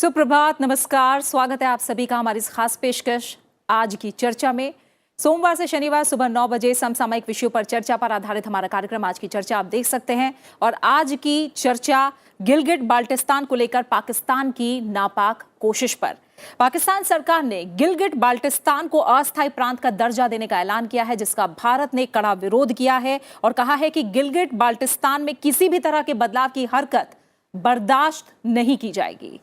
सुप्रभात, नमस्कार, स्वागत है आप सभी का हमारी इस खास पेशकश आज की चर्चा में। सोमवार से शनिवार सुबह 9 बजे समसामयिक विषयों पर चर्चा पर आधारित हमारा कार्यक्रम आज की चर्चा आप देख सकते हैं। और आज की चर्चा गिलगिट बाल्टिस्तान को लेकर पाकिस्तान की नापाक कोशिश पर। पाकिस्तान सरकार ने गिलगिट बाल्टिस्तान को अस्थायी प्रांत का दर्जा देने का ऐलान किया है, जिसका भारत ने कड़ा विरोध किया है और कहा है कि गिलगिट बाल्टिस्तान में किसी भी तरह के बदलाव की हरकत बर्दाश्त नहीं की जाएगी।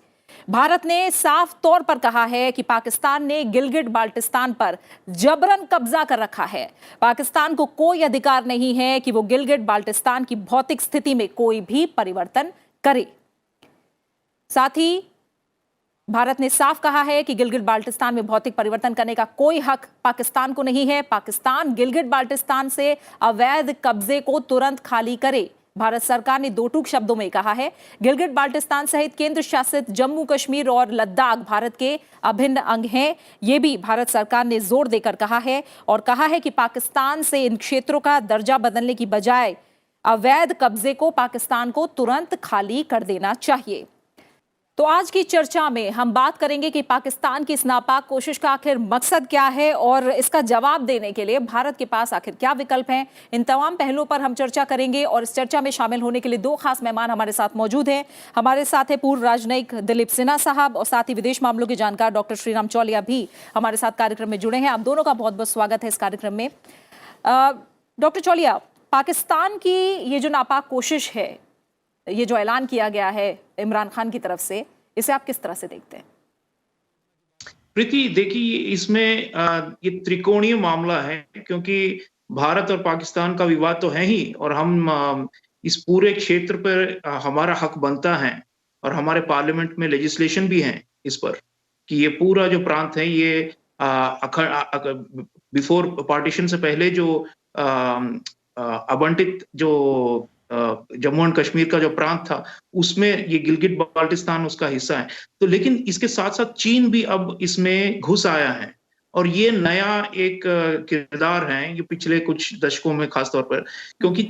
भारत ने साफ तौर पर कहा है कि पाकिस्तान ने गिलगिट बाल्टिस्तान पर जबरन कब्जा कर रखा है। पाकिस्तान को कोई अधिकार नहीं है कि वो गिलगिट बाल्टिस्तान की भौतिक स्थिति में कोई भी परिवर्तन करे। साथ ही भारत ने साफ कहा है कि गिलगिट बाल्टिस्तान में भौतिक परिवर्तन करने का कोई हक पाकिस्तान को नहीं है। पाकिस्तान गिलगिट बाल्टिस्तान से अवैध कब्जे को तुरंत खाली करे। भारत सरकार ने दो टूक शब्दों में कहा है, गिलगिट बाल्टिस्तान सहित केंद्र शासित जम्मू कश्मीर और लद्दाख भारत के अभिन्न अंग हैं। ये भी भारत सरकार ने जोर देकर कहा है और कहा है कि पाकिस्तान से इन क्षेत्रों का दर्जा बदलने की बजाय अवैध कब्जे को पाकिस्तान को तुरंत खाली कर देना चाहिए। तो आज की चर्चा में हम बात करेंगे कि पाकिस्तान की इस नापाक कोशिश का आखिर मकसद क्या है और इसका जवाब देने के लिए भारत के पास आखिर क्या विकल्प हैं। इन तमाम पहलुओं पर हम चर्चा करेंगे और इस चर्चा में शामिल होने के लिए दो खास मेहमान हमारे साथ मौजूद हैं। हमारे साथ है पूर्व राजनयिक दिलीप सिन्हा साहब और साथ ही विदेश मामलों के जानकार डॉक्टर श्रीराम चौलिया भी हमारे साथ कार्यक्रम में जुड़े हैं। आप दोनों का बहुत बहुत स्वागत है इस कार्यक्रम में। डॉक्टर चौलिया, पाकिस्तान की ये जो नापाक कोशिश है, ये जो ऐलान किया गया है इमरान खान की तरफ से, इसे आप किस तरह से देखते हैं? प्रीति, देखिए, इसमें ये त्रिकोणीय मामला है, क्योंकि भारत और पाकिस्तान का विवाद तो है ही और हम इस पूरे क्षेत्र पर हमारा हक बनता है और हमारे पार्लियामेंट में लेजिस्लेशन भी है इस पर कि ये पूरा जो प्रांत है ये बिफोर पार्टीशन से पहले जो आवंटित जो जम्मू एंड कश्मीर का जो प्रांत था उसमें ये गिलगिट बाल्टिस्तान उसका हिस्सा है। तो लेकिन इसके साथ साथ चीन भी अब इसमें घुस आया है और ये नया एक किरदार है ये पिछले कुछ दशकों में खासतौर पर, क्योंकि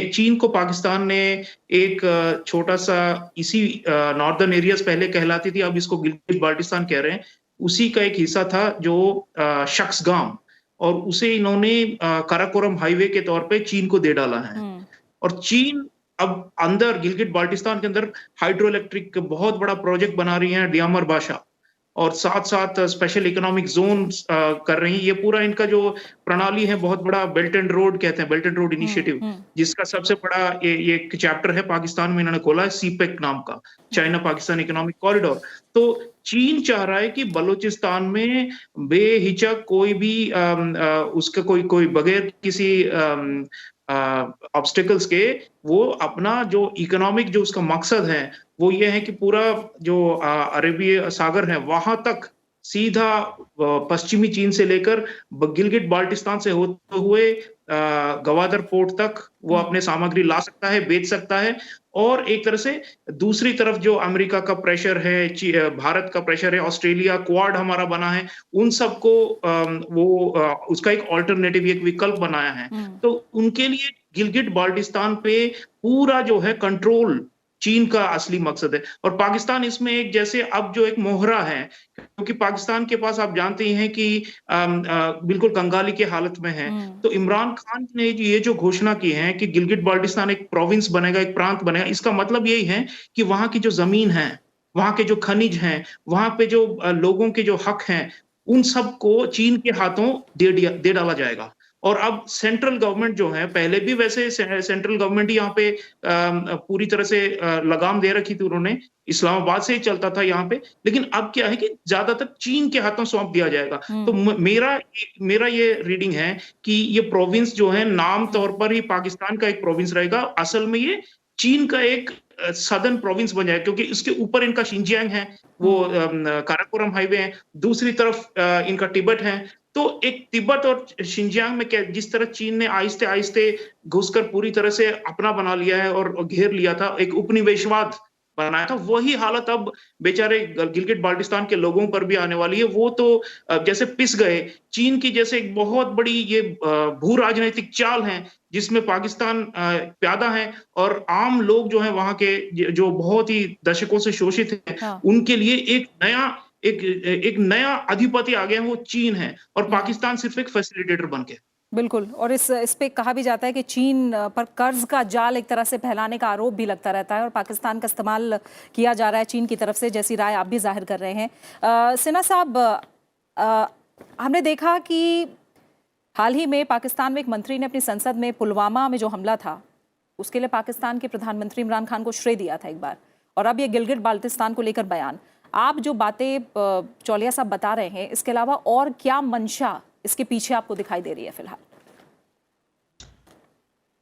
चीन को पाकिस्तान ने एक छोटा सा इसी नॉर्दर्न एरियाज पहले कहलाती थी, अब इसको गिलगिट बाल्टिस्तान कह रहे हैं, उसी का एक हिस्सा था जो शख्सगाम, और उसे इन्होंने काराकोरम हाईवे के तौर पे चीन को दे डाला है। और चीन अब अंदर गिलगिट बाल्टिस्तान के अंदर हाइड्रो इलेक्ट्रिक बहुत बड़ा प्रोजेक्ट बना रही है डियामर बाशा, और साथ साथ स्पेशल इकोनॉमिक जोन कर रही है। ये पूरा इनका जो प्रणाली है बहुत बड़ा बेल्ट एंड रोड कहते हैं, बेल्ट एंड रोड इनिशिएटिव, जिसका सबसे बड़ा ये एक चैप्टर है पाकिस्तान में इन्होंने खोला है, सीपेक नाम का, चाइना पाकिस्तान इकोनॉमिक कॉरिडोर। तो चीन चाह रहा है कि बलूचिस्तान में बेहिचक कोई भी उसका कोई बगैर किसी ऑब्स्टिकल्स के वो अपना जो इकोनॉमिक जो उसका मकसद है वो ये है कि पूरा जो अरेबिया सागर है वहां तक सीधा पश्चिमी चीन से लेकर गिलगिट बाल्टिस्तान से होते हुए गवादर पोर्ट तक वो अपने सामग्री ला सकता है, बेच सकता है। और एक तरह से दूसरी तरफ जो अमेरिका का प्रेशर है, भारत का प्रेशर है, ऑस्ट्रेलिया क्वाड हमारा बना है, उन सबको उसका एक ऑल्टरनेटिव, एक विकल्प बनाया है। तो उनके लिए गिलगिट बाल्टिस्तान पे पूरा जो है कंट्रोल चीन का असली मकसद है। और पाकिस्तान इसमें एक जैसे अब जो एक मोहरा है, क्योंकि पाकिस्तान के पास आप जानते ही हैं कि बिल्कुल कंगाली की हालत में है। तो इमरान खान ने ये जो घोषणा की है कि गिलगिट बाल्टिस्तान एक प्रोविंस बनेगा, एक प्रांत बनेगा, इसका मतलब यही है कि वहां की जो जमीन है, वहां के जो खनिज हैं, वहां पे जो लोगों के जो हक हैं, उन सबको चीन के हाथों दे डाला जाएगा। और अब सेंट्रल गवर्नमेंट जो है, पहले भी वैसे सेंट्रल गवर्नमेंट ही यहाँ पे पूरी तरह से लगाम दे रखी थी उन्होंने, इस्लामाबाद से ही चलता था यहाँ पे, लेकिन अब क्या है कि ज्यादातर चीन के हाथों सौंप दिया जाएगा। तो मेरा ये रीडिंग है कि ये प्रोविंस जो है नाम तौर पर ही पाकिस्तान का एक प्रोविंस रहेगा, असल में ये चीन का एक सदर्न प्रोविंस बन जाएगा, क्योंकि इसके ऊपर इनका शिनजियांग है, वो काराकोरम हाईवे है, दूसरी तरफ इनका तिब्बत है। तो एक तिब्बत और शिनजियांग में क्या जिस तरह चीन ने आहिस्ते आहिस्ते घुसकर पूरी तरह से अपना बना लिया है और घेर लिया था, एक उपनिवेशवाद बनाया था, वही हालत अब बेचारे गिलगिट बाल्टिस्तान के लोगों पर भी आने वाली है। वो तो जैसे पिस गए। चीन की जैसे एक बहुत बड़ी ये भू राजनीतिक चाल है, जिसमें पाकिस्तान प्यादा है, और आम लोग जो हैं वहां के, जो बहुत ही दशकों से शोषित हैं, हाँ। उनके लिए एक नया अधिपति आ गया है, वो चीन है, और पाकिस्तान सिर्फ एक फैसिलिटेटर बन के। बिल्कुल। और इस पे कहा भी जाता है कि चीन पर कर्ज का जाल एक तरह से फैलाने का आरोप भी लगता रहता है और पाकिस्तान का इस्तेमाल किया जा रहा है चीन की तरफ से, जैसी राय आप भी जाहिर कर रहे हैं। सिन्हा साहब, हमने देखा कि हाल ही में पाकिस्तान में एक मंत्री ने अपनी संसद में पुलवामा में जो हमला था उसके लिए पाकिस्तान के प्रधानमंत्री इमरान खान को श्रेय दिया था एक बार, और अब ये गिलगिट बाल्टिस्तान को लेकर बयान। आप जो बातें चौलिया साहब बता रहे हैं, इसके अलावा और क्या मंशा इसके पीछे आपको दिखाई दे रही है फिलहाल?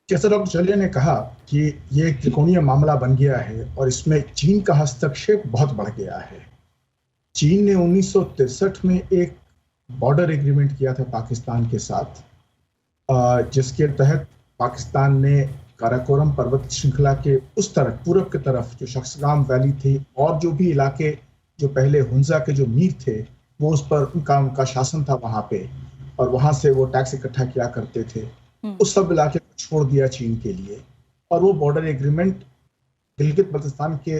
जैसा डॉक्टर चौलिया ने कहा कि ये एक त्रिकोणीय मामला बन गया है और इसमें चीन का हस्तक्षेप बहुत बढ़ गया है। चीन ने 1963 में एक बॉर्डर एग्रीमेंट किया था पाकिस्तान के साथ, जिसके तहत पाकिस्तान ने काराकोरम पर्वत श्रृंखला के उस तरफ, पूरब की तरफ, जो शख्सगाम वैली थी और जो भी इलाके जो पहले हुंजा के जो मीर थे, वो उस पर उनका शासन था वहां पे, और वहां से वो टैक्स इकट्ठा किया करते थे। उस सब इलाके को छोड़ दिया चीन के लिए, और वो बॉर्डर एग्रीमेंट गिलगित बल्तिस्तान के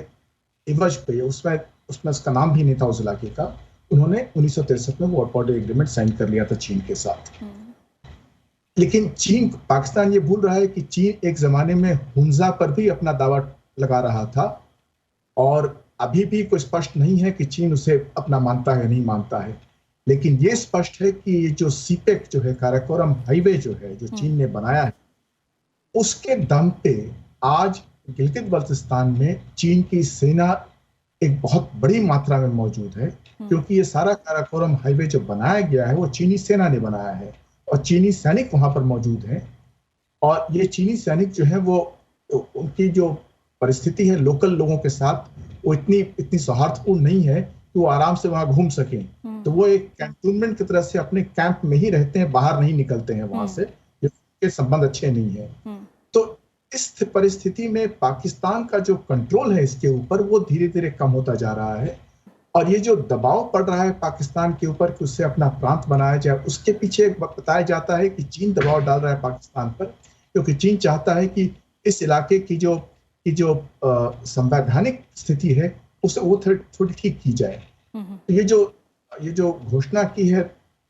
इवज पे, उसमें उसका नाम भी नहीं था उस इलाके का, उन्होंने 1963 में वो बॉर्डर एग्रीमेंट साइन कर लिया था चीन के साथ। लेकिन पाकिस्तान ये भूल रहा है कि चीन एक जमाने में हुंजा पर भी अपना दावा लगा रहा था, और अभी भी कोई स्पष्ट नहीं है कि चीन उसे अपना मानता है या नहीं मानता है। लेकिन ये स्पष्ट है कि ये जो सीपेक जो है, काराकोरम हाईवे जो है, जो चीन ने बनाया है, उसके दम पे आज गिलगित बल्तिस्तान में चीन की सेना एक बहुत बड़ी मात्रा में मौजूद है, क्योंकि ये सारा काराकोरम हाईवे जो बनाया गया है वो चीनी सेना ने बनाया है, और चीनी सैनिक वहां पर मौजूद हैं। और ये चीनी सैनिक जो है वो, उनकी जो परिस्थिति है लोकल लोगों के साथ, वो इतनी सौहार्दपूर्ण नहीं है कि वो आराम से वहां घूम सकें। तो वो एक कैंटोनमेंट की तरह से अपने कैंप में ही रहते हैं, बाहर नहीं निकलते हैं वहां से, जिसके संबंध अच्छे नहीं है। तो इस परिस्थिति में पाकिस्तान का जो कंट्रोल है इसके ऊपर, वो धीरे धीरे कम होता जा रहा है, और ये जो दबाव पड़ रहा है पाकिस्तान के ऊपर कि उससे अपना प्रांत बनाया जाए, उसके पीछे बताया जाता है कि चीन दबाव डाल रहा है पाकिस्तान पर, क्योंकि चीन चाहता है कि इस इलाके की जो संवैधानिक स्थिति है उसे वो थोड़ी ठीक की जाए। तो ये जो घोषणा की है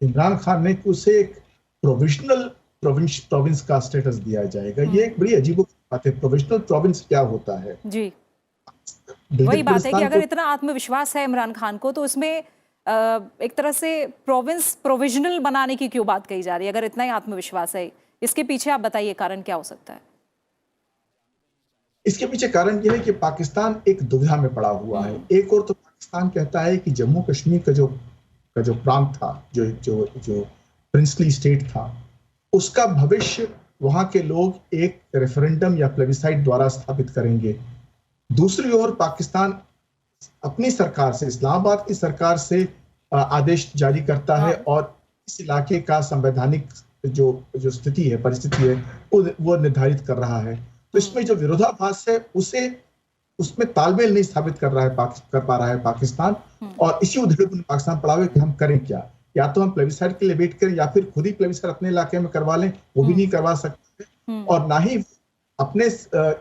इमरान खान ने कि उसे एक प्रोविजनल प्रोविंस का स्टेटस दिया जाएगा, ये एक बड़ी अजीब बात है। प्रोविजनल प्रोविंस क्या होता है? जी, वही बात है कि अगर इतना आत्मविश्वास है इमरान खान को, तो इसमें एक तरह से प्रोविंस प्रोविजनल बनाने की क्यों बात कही जा रही है? अगर इतना ही आत्मविश्वास है, इसके पीछे आप बताइए कारण क्या हो सकता है? इसके पीछे कारण यह है कि पाकिस्तान एक दुविधा में पड़ा हुआ है। एक और तो पाकिस्तान कहता है कि जम्मू कश्मीर का जो प्रांत था, जो प्रिंसली स्टेट था, उसका भविष्य वहां के लोग एक रेफरेंडम या प्लेबिसाइट द्वारा स्थापित करेंगे। दूसरी ओर पाकिस्तान अपनी सरकार से, इस्लामाबाद की सरकार से आदेश जारी करता है और इस इलाके का संवैधानिक जो स्थिति है, परिस्थिति है, वो निर्धारित कर रहा है। तो इसमें जो विरोधाभास है उसमें तालमेल नहीं स्थापित कर पा रहा है पाकिस्तान, और इसी उधेड़ में पाकिस्तान पड़ा हुआ है कि हम करें क्या। या तो हम प्लेबिसाइट के लिए वेट करें, या फिर खुद ही प्लेबिसाइट अपने इलाके में करवा लें, वो भी नहीं करवा सकते, और ना ही अपने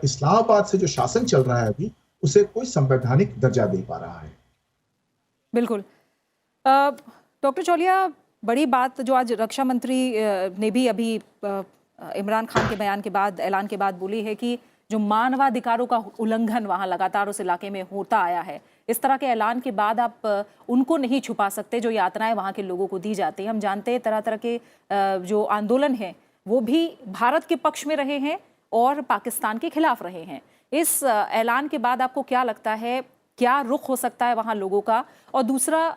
इस्लामाबाद से जो शासन चल रहा है अभी, उसे कोई संवैधानिक दर्जा दे पा रहा है। बिल्कुल। डॉक्टर चौलिया, बड़ी बात जो आज रक्षा मंत्री ने भी अभी इमरान खान के बयान के बाद, ऐलान के बाद बोली है कि जो मानवाधिकारों का उल्लंघन वहां लगातार उस इलाके में होता आया है, इस तरह के ऐलान के बाद आप उनको नहीं छुपा सकते जो यातनाएं वहां के लोगों को दी जाती हैं। हम जानते हैं तरह तरह के जो आंदोलन हैं वो भी भारत के पक्ष में रहे हैं और पाकिस्तान के खिलाफ रहे हैं। इस ऐलान के बाद आपको क्या लगता है, क्या रुख हो सकता है वहां लोगों का? और दूसरा,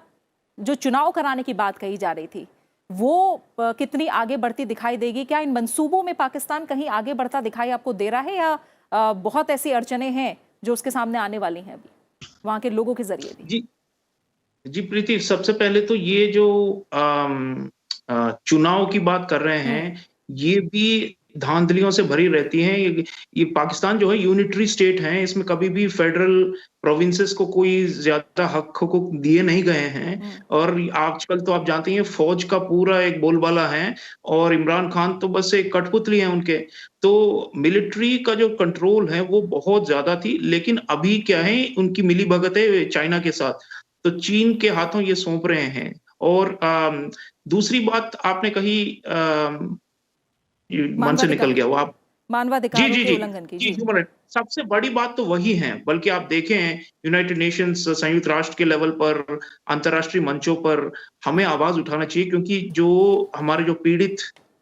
जो चुनाव कराने की बात कही जा रही थी, वो कितनी आगे बढ़ती दिखाई देगी? क्या इन मंसूबों में पाकिस्तान कहीं आगे बढ़ता दिखाई आपको दे रहा है, या बहुत ऐसी अड़चनें हैं जो उसके सामने आने वाली हैं अभी वहां के लोगों के जरिए भी? जी प्रीति, सबसे पहले तो ये जो चुनाव की बात कर रहे हैं, ये भी धांधलियों से भरी रहती हैं। ये पाकिस्तान जो है यूनिटरी स्टेट है, इसमें कभी भी फेडरल प्रोविंसेस को कोई ज्यादा हक हुकूक दिए नहीं गए हैं। और आजकल तो आप जानते हैं फौज का पूरा एक बोलबाला है, और इमरान खान तो बस एक कठपुतली है उनके। तो मिलिट्री का जो कंट्रोल है वो बहुत ज्यादा थी, लेकिन अभी क्या है, उनकी मिलीभगत है चाइना के साथ, तो चीन के हाथों ये सौंप रहे हैं। और दूसरी बात आपने कही, मन से निकल गया वो, आप जी मानवाधिकारों जी के जी उल्लंघन की। जी, जी ह्यूमन राइट सबसे बड़ी बात तो वही है। बल्कि आप देखें यूनाइटेड नेशंस, संयुक्त राष्ट्र के लेवल पर, अंतर्राष्ट्रीय मंचों पर हमें आवाज उठाना चाहिए, क्योंकि जो हमारे जो पीड़ित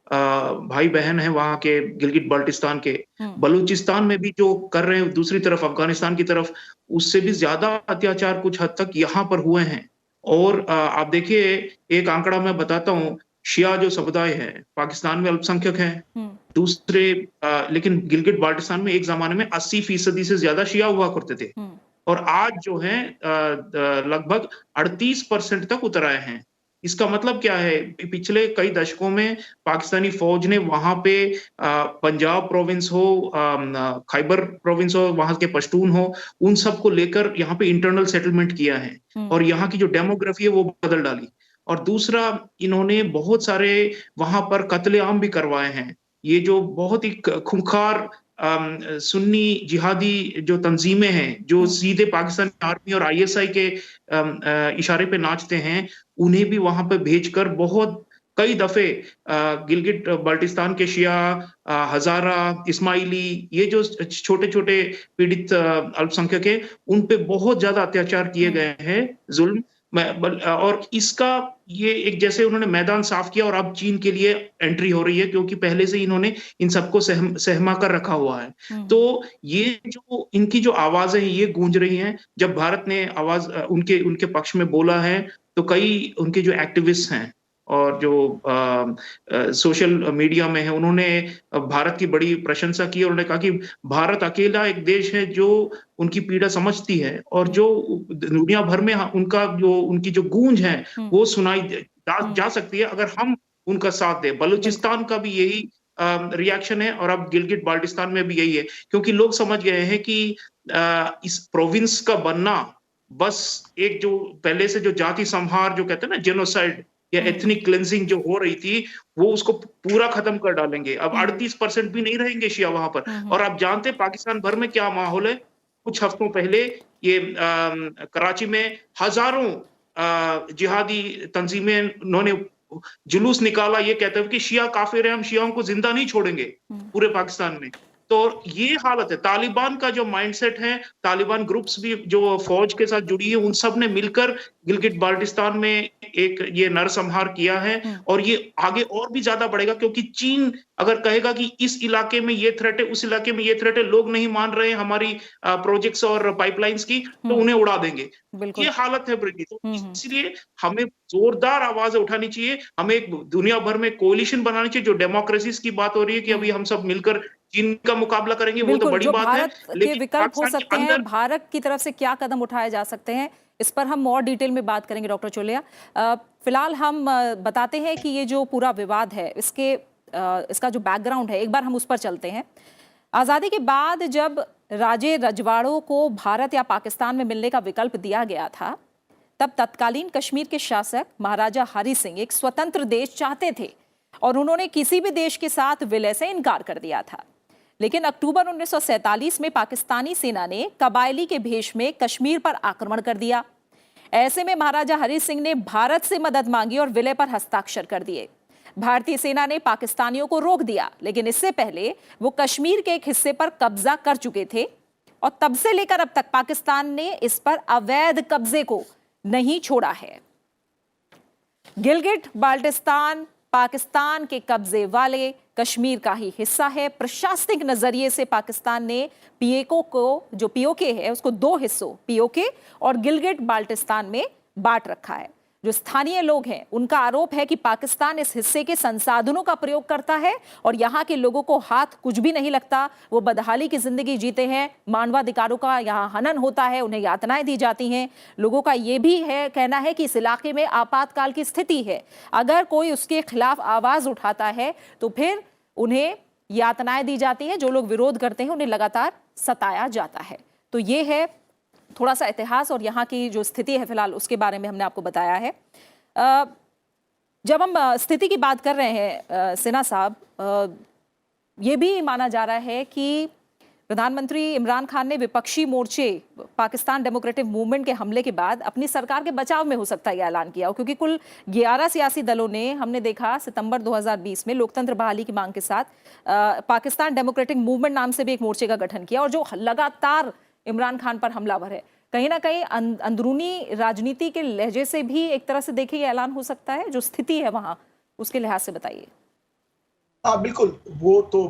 भाई बहन हैं वहां के, गिलगिट बाल्टिस्तान के, बलूचिस्तान में भी जो कर रहे हैं, दूसरी तरफ अफगानिस्तान की तरफ, उससे भी ज्यादा अत्याचार कुछ हद तक यहाँ पर हुए हैं। और आप देखिए, एक आंकड़ा मैं बताता हूँ, शिया जो समुदाय है पाकिस्तान में अल्पसंख्यक है, दूसरे लेकिन गिलगिट बाल्टिस्तान में एक जमाने में 80% से ज्यादा शिया हुआ करते थे, और आज जो है लगभग 38% तक उतर आए हैं। इसका मतलब क्या है, पिछले कई दशकों में पाकिस्तानी फौज ने वहां पे पंजाब प्रोविंस हो, खैबर प्रोविंस हो, वहां के पश्तून हो, उन सबको लेकर यहाँ पे इंटरनल सेटलमेंट किया है, और यहाँ की जो डेमोग्राफी है वो बदल डाली। और दूसरा, इन्होंने बहुत सारे वहां पर कत्लेआम भी करवाए हैं। ये जो बहुत ही खूंखार सुन्नी जिहादी जो तंजीमें हैं, जो सीधे पाकिस्तान आर्मी और आईएसआई के इशारे पे नाचते हैं, उन्हें भी वहां पे भेजकर बहुत कई दफे गिलगिट बाल्टिस्तान के शिया, हजारा, इस्माइली, ये जो छोटे छोटे पीड़ित अल्पसंख्यक है, उन पे बहुत ज्यादा अत्याचार किए गए हैं, जुल्म। और इसका ये एक, जैसे उन्होंने मैदान साफ किया और अब चीन के लिए एंट्री हो रही है, क्योंकि पहले से इन्होंने इन सबको सहमा कर रखा हुआ है। तो ये जो इनकी जो आवाजें हैं ये गूंज रही हैं। जब भारत ने आवाज उनके उनके पक्ष में बोला है, तो कई उनके जो एक्टिविस्ट हैं और जो सोशल मीडिया में है, उन्होंने भारत की बड़ी प्रशंसा की, और उन्होंने कहा कि भारत अकेला एक देश है जो उनकी पीड़ा समझती है, और जो दुनिया भर में उनका जो उनकी जो गूंज है वो सुनाई जा सकती है अगर हम उनका साथ दें। बलूचिस्तान का भी यही रिएक्शन है, और अब गिलगिट बाल्टिस्तान में भी यही है, क्योंकि लोग समझ गए हैं कि इस प्रोविंस का बनना बस एक जो पहले से जो जाति संहार जो कहते हैं ना, जेनोसाइड या एथनिक क्लेंजिंग जो हो रही थी, वो उसको पूरा खत्म कर डालेंगे। अब 38% भी नहीं रहेंगे शिया वहां पर। और आप जानते हैं पाकिस्तान भर में क्या माहौल है। कुछ हफ्तों पहले ये कराची में हजारों जिहादी तंजीमें, उन्होंने जुलूस निकाला, ये कहते हुए कि शिया काफिर है, हम शियाओं को जिंदा नहीं छोड़ेंगे पूरे पाकिस्तान में। तो ये हालत है। तालिबान का जो माइंडसेट है, तालिबान ग्रुप्स भी जो फौज के साथ जुड़ी है, उन सब ने मिलकर गिलगिट बाल्टिस्तान में एक ये नरसंहार किया है, और ये आगे और भी ज्यादा बढ़ेगा, क्योंकि चीन अगर कहेगा कि इस इलाके में ये थ्रेट है, उस इलाके में ये थ्रेट है, लोग नहीं मान रहे हैं हमारी प्रोजेक्ट्स और पाइपलाइंस की, तो उन्हें उड़ा देंगे। ये हालत है ब्रिटिश। तो इसलिए हमें जोरदार आवाज उठानी चाहिए। हमें एक दुनिया भर में कोalition बनानी चाहिए। जो डेमोक्रेसीज की बात हो रही है कि अभी हम सब मिलकर चीन का मुकाबला करेंगे, वो तो बड़ी बात है, लेकिन विकल्प हो सकते हैं। भारत की तरफ से क्या कदम उठाए जा सकते हैं, इस पर हम और डिटेल में बात करेंगे डॉक्टर चोलिया। फिलहाल हम बताते हैं कि ये जो पूरा विवाद है, इसका जो बैकग्राउंड है, एक बार हम उस पर चलते हैं। आज़ादी के बाद जब राजे रजवाड़ों को भारत या पाकिस्तान में मिलने का विकल्प दिया गया था, तब तत्कालीन कश्मीर के शासक महाराजा हरि सिंह एक स्वतंत्र देश चाहते थे, और उन्होंने किसी भी देश के साथ विलय से इनकार कर दिया था। लेकिन अक्टूबर 1947 में पाकिस्तानी सेना ने कबायली के भेष में कश्मीर पर आक्रमण कर दिया। ऐसे में महाराजा हरि सिंह ने भारत से मदद मांगी और विलय पर हस्ताक्षर कर दिए। भारतीय सेना ने पाकिस्तानियों को रोक दिया, लेकिन इससे पहले वो कश्मीर के एक हिस्से पर कब्जा कर चुके थे, और तब से लेकर अब तक पाकिस्तान ने इस पर अवैध कब्जे को नहीं छोड़ा है। गिलगिट बाल्टिस्तान पाकिस्तान के कब्जे वाले कश्मीर का ही हिस्सा है। प्रशासनिक नजरिए से पाकिस्तान ने पीओके को, जो पीओके है, उसको दो हिस्सों, पीओके और गिलगिट बाल्टिस्तान में बांट रखा है। जो स्थानीय लोग हैं, उनका आरोप है कि पाकिस्तान इस हिस्से के संसाधनों का प्रयोग करता है और यहाँ के लोगों को हाथ कुछ भी नहीं लगता। वो बदहाली की जिंदगी जीते हैं, मानवाधिकारों का यहाँ हनन होता है, उन्हें यातनाएं दी जाती हैं। लोगों का ये भी है, कहना है कि इस इलाके में आपातकाल की स्थिति है, अगर कोई उसके खिलाफ आवाज उठाता है तो फिर उन्हें यातनाएं दी जाती हैं, जो लोग विरोध करते हैं उन्हें लगातार सताया जाता है। तो ये है थोड़ा सा इतिहास और यहाँ की जो स्थिति है फिलहाल उसके बारे में हमने आपको बताया है। जब हम स्थिति की बात कर रहे हैं सिन्हा साहब, ये भी माना जा रहा है कि प्रधानमंत्री इमरान खान ने विपक्षी मोर्चे पाकिस्तान डेमोक्रेटिक मूवमेंट के हमले के बाद अपनी सरकार के बचाव में हो सकता है ये ऐलान किया हो, क्योंकि कुल 11 सियासी दलों ने, हमने देखा सितंबर 2020 में लोकतंत्र बहाली की मांग के साथ पाकिस्तान डेमोक्रेटिक मूवमेंट नाम से भी एक मोर्चे का गठन किया और जो लगातार इमरान खान पर हमलावर है। कहीं ना कहीं अंदरूनी राजनीति के लहजे से भी एक तरह से देखिए ये ऐलान हो सकता है, जो स्थिति है वहां उसके लिहाज से बताइए। हाँ बिल्कुल, वो तो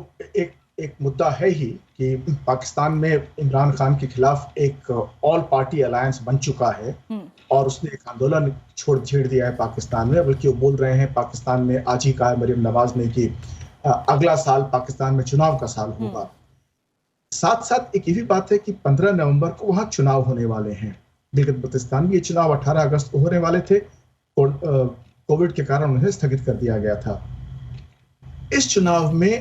एक मुद्दा है ही कि पाकिस्तान में इमरान खान के खिलाफ एक ऑल पार्टी अलायंस बन चुका है और उसने एक आंदोलन छेड़ दिया है पाकिस्तान में। बल्कि वो बोल रहे हैं, पाकिस्तान में आज ही कहा मरियम नवाज ने कि अगला साल पाकिस्तान में चुनाव का साल होगा। साथ साथ एक ये भी बात है कि 15 नवंबर को वहां चुनाव होने वाले हैं गिलगित बल्तिस्तान में। ये चुनाव 18 अगस्त को होने वाले थे, कोविड के कारण उन्हें स्थगित कर दिया गया था। इस चुनाव में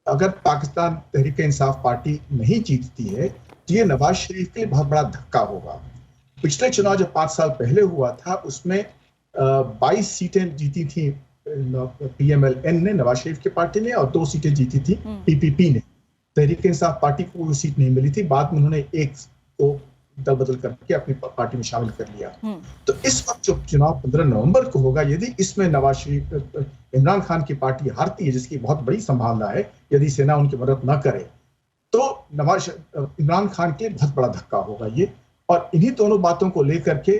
अगर पाकिस्तान तहरीक इंसाफ पार्टी नहीं जीतती है तो ये नवाज शरीफ के लिए बहुत बड़ा धक्का होगा। पिछले चुनाव जो 5 साल पहले हुआ था उसमें 22 सीटें जीती थी PMLN ने, नवाज शरीफ की पार्टी ने, और 2 सीटें जीती थी PPP ने। तहरीक इंसाफ पार्टी को वो सीट नहीं मिली थी, बाद में उन्होंने एक को दल बदल करके अपनी पार्टी में शामिल कर लिया। तो इस वक्त जो चुनाव 15 नवंबर को होगा, यदि इसमें नवाज शरीफ इमरान खान की पार्टी हारती है, जिसकी बहुत बड़ी संभावना है यदि सेना उनकी मदद न करे, तो इमरान खान के बहुत बड़ा धक्का होगा ये। और इन्हीं दोनों बातों को लेकर के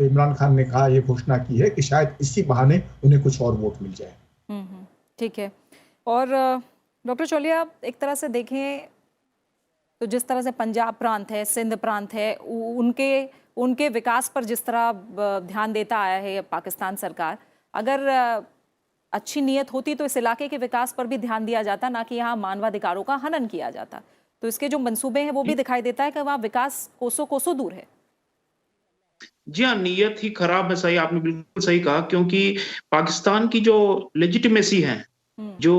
इमरान खान ने कहा, ये घोषणा की है कि शायद इसी बहाने उन्हें कुछ और वोट मिल जाए। ठीक है। और डॉक्टर चौलिया, एक तरह से देखें तो जिस तरह से पंजाब प्रांत है, सिंध प्रांत है, उनके विकास पर जिस तरह ध्यान देता आया है पाकिस्तान सरकार, अगर अच्छी नीयत होती तो इस इलाके के विकास पर भी ध्यान दिया जाता, ना कि यहाँ मानवाधिकारों का हनन किया जाता। तो इसके जो मंसूबे हैं वो भी दिखाई देता है कि वहाँ विकास कोसों दूर है। जी हाँ, नीयत ही खराब है। सही, आपने बिल्कुल सही कहा, क्योंकि पाकिस्तान की जो लेजिटिमेसी है, जो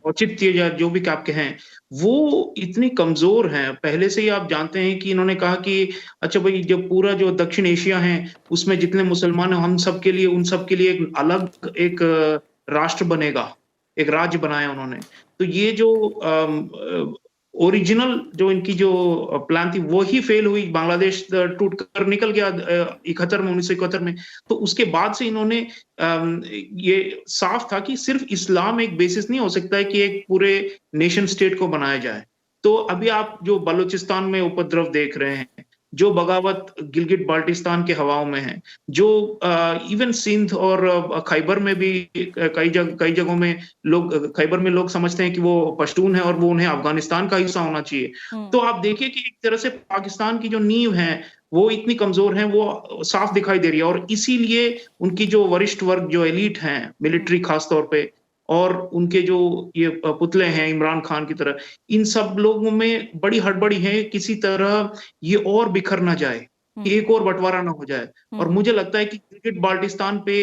औचित्य जो भी आप कहें, वो इतनी कमजोर है। पहले से ही आप जानते हैं कि इन्होंने कहा कि अच्छा भाई, जो पूरा जो दक्षिण एशिया है उसमें जितने मुसलमान हैं, हम सब के लिए, उन सब के लिए एक अलग एक राष्ट्र बनेगा, एक राज्य बनाया उन्होंने। तो ये जो ओरिजिनल जो इनकी जो प्लान थी वो ही फेल हुई। बांग्लादेश टूट कर निकल गया 1971 में। तो उसके बाद से इन्होंने ये साफ था कि सिर्फ इस्लाम एक बेसिस नहीं हो सकता है कि एक पूरे नेशन स्टेट को बनाया जाए। तो अभी आप जो बलूचिस्तान में उपद्रव देख रहे हैं, जो बगावत गिलगिट बाल्टिस्तान के हवाओं में है, जो इवन सिंध और खैबर में भी कई जगहों में खैबर में लोग समझते हैं कि वो पश्तून है और वो उन्हें अफगानिस्तान का हिस्सा होना चाहिए। तो आप देखिए कि एक तरह से पाकिस्तान की जो नींव है वो इतनी कमजोर है, वो साफ दिखाई दे रही है। और इसीलिए उनकी जो वरिष्ठ वर्ग, जो एलीट हैं, मिलिट्री खासतौर पे, और उनके जो ये पुतले हैं इमरान खान की तरह, इन सब लोगों में बड़ी हड़बड़ी है किसी तरह ये और बिखर ना जाए, एक और बंटवारा ना हो जाए। और मुझे लगता है कि गिलगिट बाल्टिस्तान पे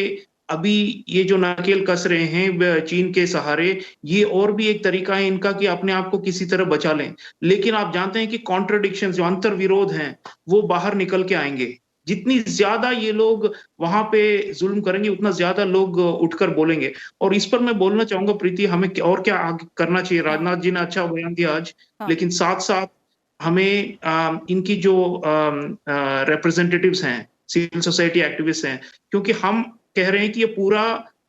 अभी ये जो नकेल कस रहे हैं चीन के सहारे, ये और भी एक तरीका है इनका कि अपने आप को किसी तरह बचा लें। लेकिन आप जानते हैं कि कॉन्ट्रडिक्शन, जो अंतर विरोध हैं, वो बाहर निकल के आएंगे। जितनी ज्यादा ये लोग वहां पे जुल्म करेंगे, उतना ज्यादा लोग उठकर बोलेंगे। और इस पर मैं बोलना चाहूंगा प्रीति, हमें और क्या आगे करना चाहिए। राजनाथ जी ने अच्छा बयान दिया आज, लेकिन साथ साथ हमें इनकी जो रिप्रेजेंटेटिव्स हैं, सिविल सोसाइटी एक्टिविस्ट हैं, क्योंकि हम कह रहे हैं कि ये पूरा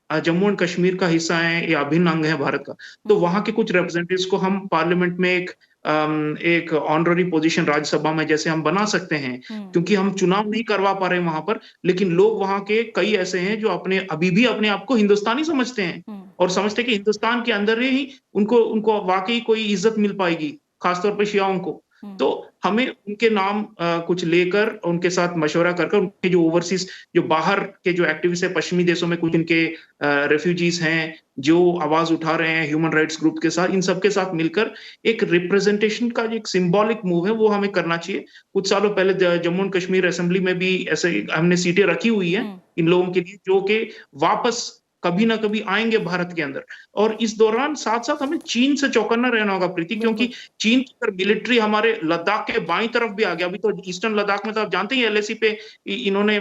जम्मू एंड कश्मीर का हिस्सा है, ये अभिन्न अंग है भारत का, तो वहां के कुछ रिप्रेजेंटेटिव्स को हम पार्लियामेंट में एक ऑनररी पोजीशन राज्यसभा में जैसे हम बना सकते हैं, क्योंकि हम चुनाव नहीं करवा पा रहे हैं वहां पर, लेकिन लोग वहां के कई ऐसे हैं जो अभी भी अपने आप को हिंदुस्तानी समझते हैं और समझते हैं कि हिंदुस्तान के अंदर ही उनको वाकई कोई इज्जत मिल पाएगी, खासतौर पर शियाओं को। तो हमें उनके नाम कुछ लेकर उनके साथ मशवरा कर उनके जो ओवरसीज, जो बाहर के जो एक्टिविस्ट है पश्चिमी देशों में, कुछ इनके रेफ्यूजीज हैं जो आवाज उठा रहे हैं ह्यूमन राइट्स ग्रुप के साथ, इन सबके साथ मिलकर एक रिप्रेजेंटेशन का जो एक सिंबॉलिक मूव है वो हमें करना चाहिए। कुछ सालों पहले जम्मू एंड कश्मीर असेंबली में भी ऐसे हमने सीटें रखी हुई है इन लोगों के लिए, जो कि वापस कभी ना कभी आएंगे भारत के अंदर। और इस दौरान साथ साथ हमें चीन से चौकन्ना रहना होगा प्रीति, क्योंकि चीन की अगर मिलिट्री हमारे लद्दाख के बाईं तरफ भी आ गया, अभी तो ईस्टर्न लद्दाख में तो आप जानते ही एलएसी पे इन्होंने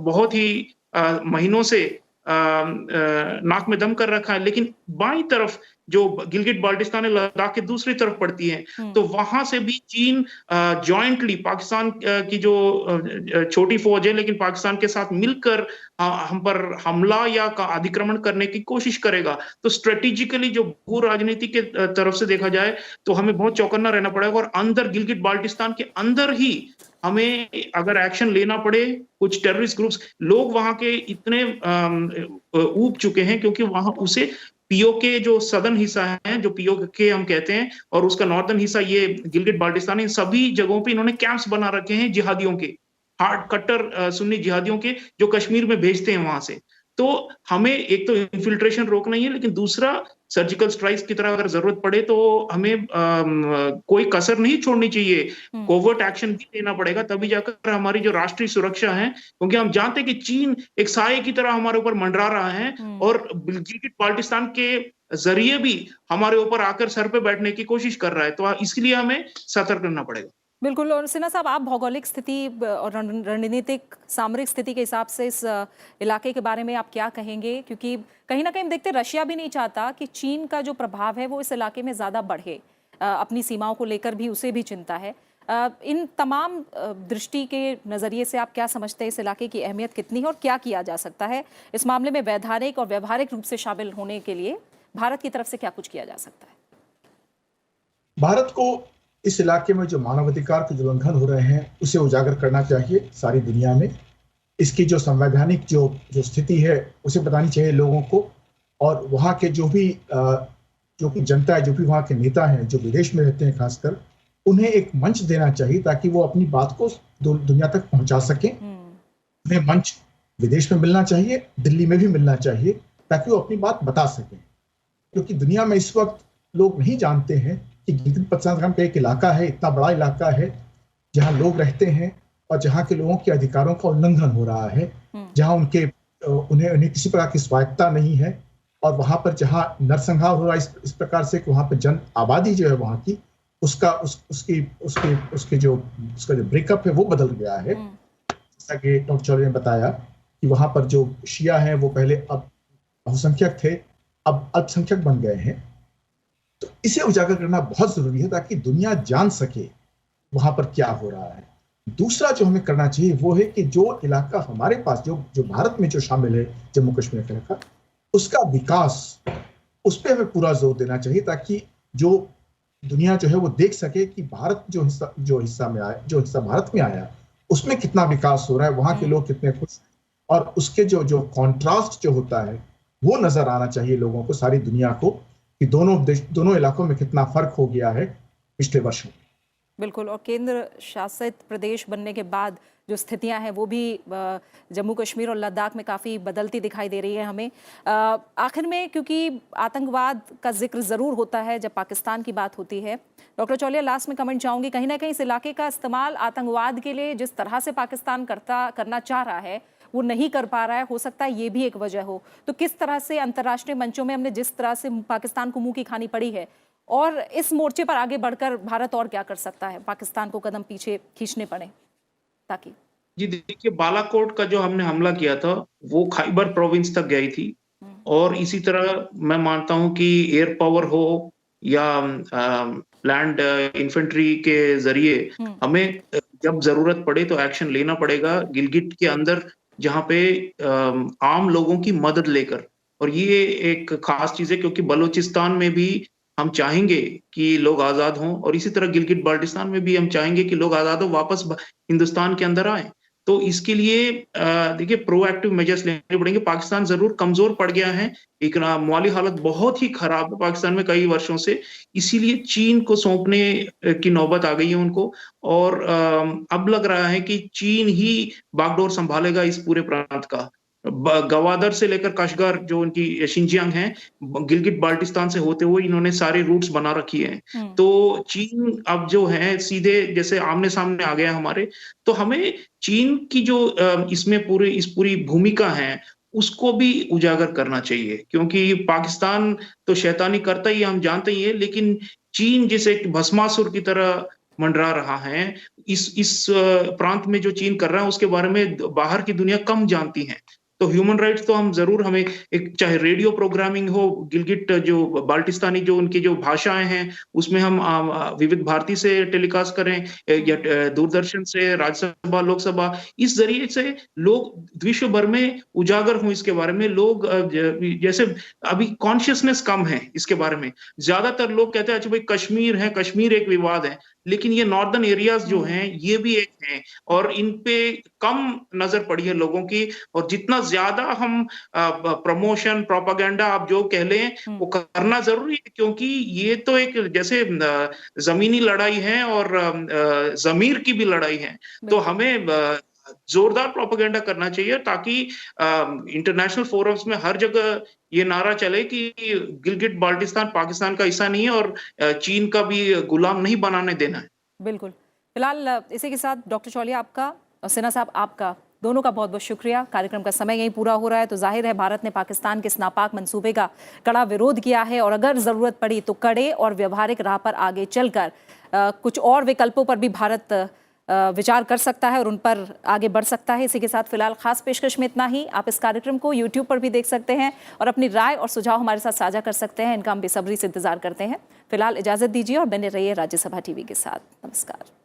बहुत ही महीनों से नाक में दम कर रखा है, लेकिन बाईं तरफ जो गिलगिट बाल्टिस्तान लद्दाख के दूसरी तरफ पड़ती है, तो वहां से भी चीन जॉइंटली पाकिस्तान की जो छोटी फौज है लेकिन पाकिस्तान के साथ मिलकर हम पर हमला या का अधिक्रमण करने की कोशिश करेगा। तो स्ट्रेटेजिकली जो भू राजनीति के तरफ से देखा जाए तो हमें बहुत चौकन्ना रहना पड़ेगा, और अंदर गिलगिट बाल्टिस्तान के अंदर ही हमें अगर एक्शन लेना पड़े, कुछ टेररिस्ट ग्रुप्स, लोग वहां के इतने ऊब चुके हैं क्योंकि वहां उसे पीओके जो सदर्न हिस्सा है, जो पीओके हम कहते हैं, और उसका नॉर्दर्न हिस्सा ये गिलगिट बाल्टिस्तान, इन सभी जगहों पे इन्होंने कैंप्स बना रखे हैं जिहादियों के, हार्ड कट्टर सुन्नी जिहादियों के, जो कश्मीर में भेजते हैं वहां से। तो हमें एक तो इन्फिल्ट्रेशन रोकना ही है, लेकिन दूसरा सर्जिकल स्ट्राइक्स की तरह अगर जरूरत पड़े तो हमें कोई कसर नहीं छोड़नी चाहिए, कोवर्ट एक्शन भी लेना पड़ेगा, तभी जाकर हमारी जो राष्ट्रीय सुरक्षा है, क्योंकि हम जानते हैं कि चीन एक साये की तरह हमारे ऊपर मंडरा रहा है और गिलगिट बाल्टिस्तान के जरिए भी हमारे ऊपर आकर सर पे बैठने की कोशिश कर रहा है, तो इसलिए हमें सतर्क रहना पड़ेगा। बिल्कुल। और सिन्हा साहब, आप भौगोलिक स्थिति और रणनीतिक सामरिक स्थिति के हिसाब से इस इलाके के बारे में आप क्या कहेंगे? क्योंकि कहीं ना कहीं हम देखते रशिया भी नहीं चाहता कि चीन का जो प्रभाव है वो इस इलाके में ज़्यादा बढ़े, अपनी सीमाओं को लेकर भी उसे भी चिंता है। इन तमाम दृष्टि के नज़रिए से आप क्या समझते हैं, इस इलाके की अहमियत कितनी है और क्या किया जा सकता है इस मामले में वैधानिक और व्यवहारिक रूप से शामिल होने के लिए? भारत की तरफ से क्या कुछ किया जा सकता है? भारत को इस इलाके में जो मानवाधिकार के उल्लंघन हो रहे हैं उसे उजागर करना चाहिए सारी दुनिया में। इसकी जो संवैधानिक जो स्थिति है उसे बतानी चाहिए लोगों को, और वहाँ के जो भी जनता है, जो भी वहाँ के नेता हैं जो विदेश में रहते हैं खासकर, उन्हें एक मंच देना चाहिए ताकि वो अपनी बात को दुनिया तक पहुंचा सकें। उन्हें मंच विदेश में मिलना चाहिए, दिल्ली में भी मिलना चाहिए, ताकि वो अपनी बात बता सकें। क्योंकि दुनिया में इस वक्त लोग नहीं जानते हैं कि गिलगिट बाल्टिस्तान का एक इलाका है, इतना बड़ा इलाका है जहां लोग रहते हैं और जहां के लोगों के अधिकारों का उल्लंघन हो रहा है, जहां उन्हें किसी प्रकार की स्वायत्ता नहीं है, और वहां पर जहां नरसंहार हो रहा है इस प्रकार से कि वहां पर जन आबादी जो है वहां की उसका जो ब्रेकअप है वो बदल गया है। जैसा कि डॉक्टर चौधरी ने बताया कि वहां पर जो शिया है वो पहले अब बहुसंख्यक थे, अब अल्पसंख्यक बन गए हैं। तो इसे उजागर करना बहुत जरूरी है ताकि दुनिया जान सके वहां पर क्या हो रहा है। दूसरा जो हमें करना चाहिए वो है कि जो इलाका हमारे पास जो भारत में जो शामिल है, जम्मू कश्मीर का इलाका, उसका विकास, उस पर हमें पूरा जोर देना चाहिए ताकि जो दुनिया जो है वो देख सके कि भारत जो हिस्सा भारत में आया उसमें कितना विकास हो रहा है, वहां के लोग कितने खुश, और उसके जो कॉन्ट्रास्ट जो होता है वो नजर आना चाहिए लोगों को, सारी दुनिया को, कि दोनों इलाकों में कितना फर्क हो गया है पिछले वर्षों में। बिल्कुल। और केंद्र शासित प्रदेश बनने के बाद जो स्थितियां हैं वो भी जम्मू कश्मीर और लद्दाख में काफ़ी बदलती दिखाई दे रही है हमें। आखिर में, क्योंकि आतंकवाद का जिक्र ज़रूर होता है जब पाकिस्तान की बात होती है, डॉक्टर चौलिया लास्ट में कमेंट चाहूँगी, कहीं ना कहीं इस इलाके का इस्तेमाल आतंकवाद के लिए जिस तरह से पाकिस्तान करना चाह रहा है वो नहीं कर पा रहा है, हो सकता है ये भी एक वजह हो। तो किस तरह से अंतर्राष्ट्रीय मंचों में हमने जिस तरह से पाकिस्तान को मुंह की खानी पड़ी है, और इस मोर्चे पर आगे बढ़कर भारत और क्या कर सकता है, पाकिस्तान को कदम पीछे खींचने पड़े ताकि? जी देखिए, बालाकोट का जो हमने हमला किया था वो खैबर प्रोविंस तक गई थी, और इसी तरह मैं मानता हूं कि एयर पावर हो या लैंड इन्फेंट्री के जरिए हमें जब जरूरत पड़े तो एक्शन लेना पड़ेगा गिलगिट के अंदर, जहां पे आम लोगों की मदद लेकर। और ये एक खास चीज है क्योंकि बलूचिस्तान में भी हम चाहेंगे कि लोग आजाद हों, और इसी तरह गिलगिट बाल्टिस्तान में भी हम चाहेंगे कि लोग आजाद हो, वापस हिंदुस्तान के अंदर आए। तो इसके लिए देखिए प्रोएक्टिव मेजर्स लेने पड़ेंगे। पाकिस्तान जरूर कमजोर पड़ गया है, एक माली हालत बहुत ही खराब है पाकिस्तान में कई वर्षों से, इसीलिए चीन को सौंपने की नौबत आ गई है उनको, और अब लग रहा है कि चीन ही बागडोर संभालेगा इस पूरे प्रांत का। गवादर से लेकर कशगार जो उनकी शिंजियांग है, गिलगिट बाल्टिस्तान से होते हुए इन्होंने सारे रूट्स बना रखी हैं। तो चीन अब जो है सीधे जैसे आमने सामने आ गया हमारे, तो हमें चीन की जो इसमें इस पूरी भूमिका है उसको भी उजागर करना चाहिए, क्योंकि पाकिस्तान तो शैतानी करता ही हम जानते ही है, लेकिन चीन जिसे एक भस्मासुर की तरह मंडरा रहा है, इस प्रांत में जो चीन कर रहा है उसके बारे में बाहर की दुनिया कम जानती है। तो ह्यूमन राइट्स तो हम जरूर, हमें एक चाहे रेडियो प्रोग्रामिंग हो, गिलगिट जो बाल्टिस्तानी जो उनकी जो भाषाएं हैं उसमें हम विविध भारती से टेलीकास्ट करें या दूरदर्शन से, राज्यसभा, लोकसभा, इस जरिए से लोग विश्व भर में उजागर हों इसके बारे में। लोग जैसे अभी कॉन्शियसनेस कम है इसके बारे में। ज्यादातर लोग कहते हैं अच्छा भाई कश्मीर है, कश्मीर एक विवाद है, लेकिन ये नॉर्दर्न एरियाज जो हैं ये भी एक हैं और इन पे कम नजर पड़ी है लोगों की। और जितना ज्यादा हम प्रमोशन, प्रोपागेंडा आप जो कह लें वो करना जरूरी है, क्योंकि ये तो एक जैसे जमीनी लड़ाई है और जमीर की भी लड़ाई है। तो हमें जोरदार प्रोपागेंडा करना चाहिए ताकि इंटरनेशनल फोरम्स में हर जगह ये नारा चले कि गिलगिट बाल्टिस्तान पाकिस्तान का हिस्सा नहीं है और चीन का भी गुलाम नहीं बनाने देना है। बिल्कुल। फिलहाल इसी के साथ डॉक्टर चौलिया आपका और सिन्हा साहब आपका दोनों का बहुत बहुत शुक्रिया। कार्यक्रम का समय यहीं पूरा हो रहा है, तो जाहिर है भारत ने पाकिस्तान के इस नापाक मंसूबे का कड़ा विरोध किया है और अगर ज़रूरत पड़ी तो कड़े और व्यवहारिक राह पर आगे चलकर कुछ और विकल्पों पर भी भारत विचार कर सकता है और उन पर आगे बढ़ सकता है। इसी के साथ फिलहाल खास पेशकश में इतना ही। आप इस कार्यक्रम को YouTube पर भी देख सकते हैं और अपनी राय और सुझाव हमारे साथ साझा कर सकते हैं। इनका हम बेसब्री से इंतजार करते हैं। फिलहाल इजाज़त दीजिए और बने रहिए राज्यसभा टीवी के साथ। नमस्कार।